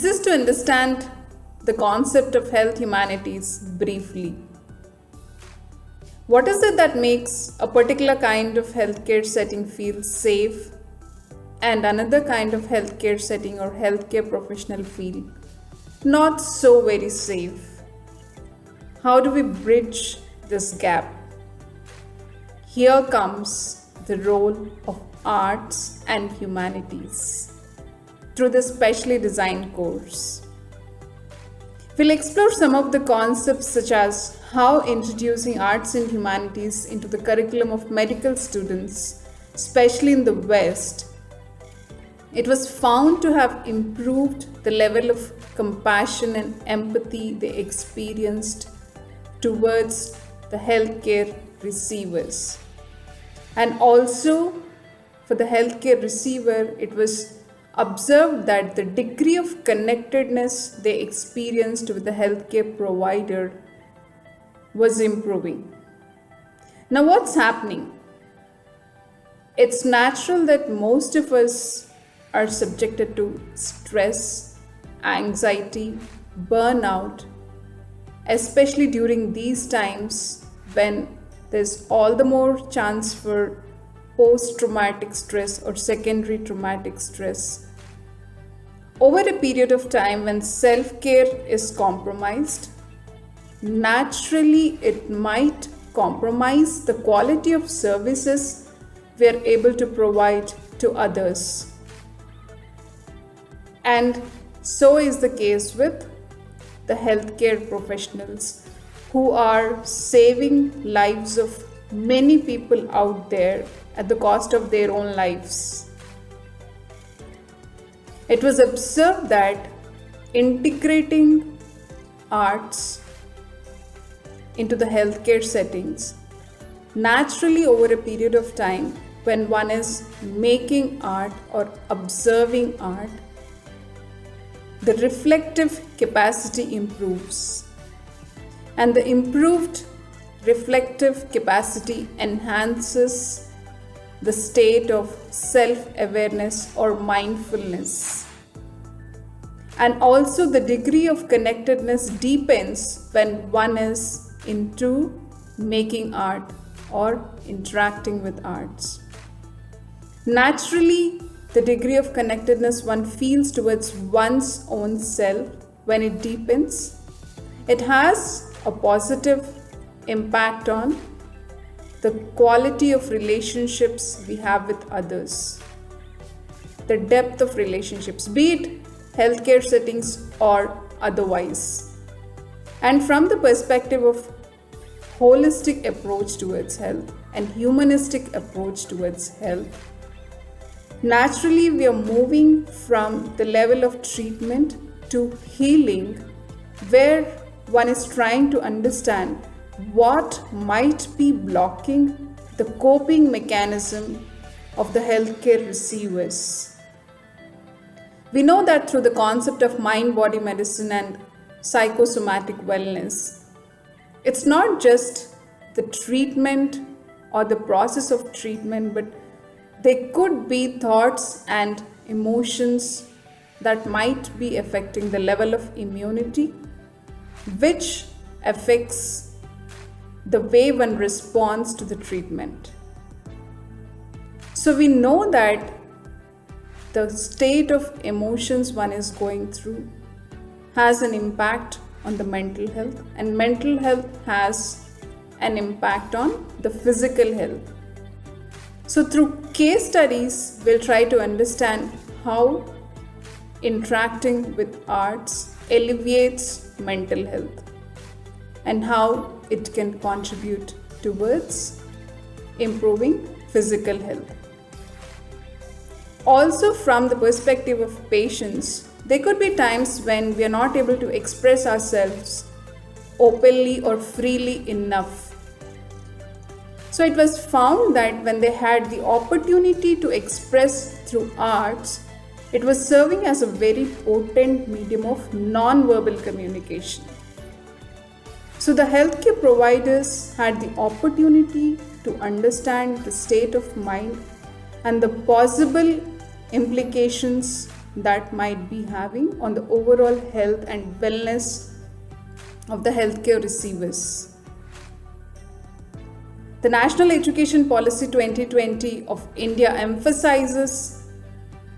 is to understand the concept of health humanities briefly. What is it that makes a particular kind of healthcare setting feel safe and another kind of healthcare setting or healthcare professional feel not so very safe? How do we bridge this gap? Here comes the role of arts and humanities through this specially designed course. We'll explore some of the concepts such as how introducing arts and humanities into the curriculum of medical students, especially in the West, it was found to have improved the level of compassion and empathy they experienced towards the healthcare receivers. And also for the healthcare receiver, it was observed that the degree of connectedness they experienced with the healthcare provider was improving. Now, what's happening? It's natural that most of us are subjected to stress, anxiety, burnout, especially during these times when there's all the more chance for post-traumatic stress or secondary traumatic stress. Over a period of time when self-care is compromised, naturally it might compromise the quality of services we are able to provide to others. And so is the case with the healthcare professionals who are saving lives of many people out there at the cost of their own lives. It was observed that integrating arts into the healthcare settings, naturally over a period of time when one is making art or observing art, the reflective capacity improves. And the improved reflective capacity enhances the state of self-awareness or mindfulness. And also the degree of connectedness deepens when one is into making art or interacting with arts. Naturally, the degree of connectedness one feels towards one's own self, when it deepens, it has a positive impact on the quality of relationships we have with others, the depth of relationships, be it healthcare settings or otherwise. And from the perspective of holistic approach towards health and humanistic approach towards health, naturally we are moving from the level of treatment to healing, where one is trying to understand what might be blocking the coping mechanism of the healthcare receivers. We know that through the concept of mind-body medicine and psychosomatic wellness, it's not just the treatment or the process of treatment, but there could be thoughts and emotions that might be affecting the level of immunity, which affects the way one responds to the treatment. So we know that the state of emotions one is going through has an impact on the mental health, and mental health has an impact on the physical health. So through case studies, we'll try to understand how interacting with arts alleviates mental health and how it can contribute towards improving physical health. Also, from the perspective of patients, there could be times when we are not able to express ourselves openly or freely enough. So it was found that when they had the opportunity to express through arts, it was serving as a very potent medium of non-verbal communication. So the healthcare providers had the opportunity to understand the state of mind and the possible implications that might be having on the overall health and wellness of the healthcare receivers. The National Education Policy 2020 of India emphasizes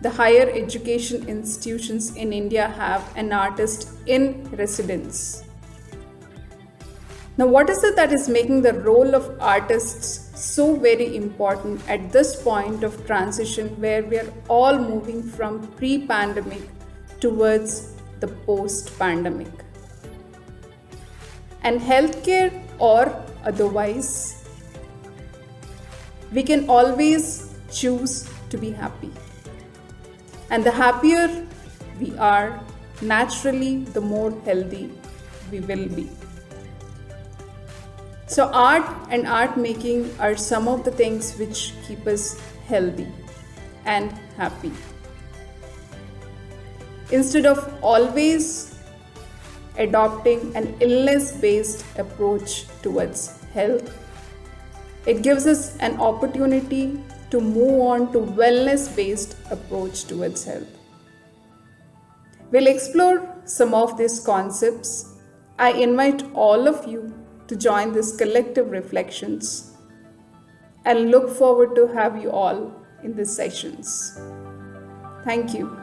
the higher education institutions in India have an artist in residence. Now, what is it that is making the role of artists so very important at this point of transition where we are all moving from pre-pandemic towards the post-pandemic? And healthcare or otherwise, we can always choose to be happy. And the happier we are, naturally, the more healthy we will be. So art and art making are some of the things which keep us healthy and happy. Instead of always adopting an illness-based approach towards health, it gives us an opportunity to move on to wellness-based approach towards health. We'll explore some of these concepts. I invite all of you to join these collective reflections and look forward to have you all in these sessions. Thank you.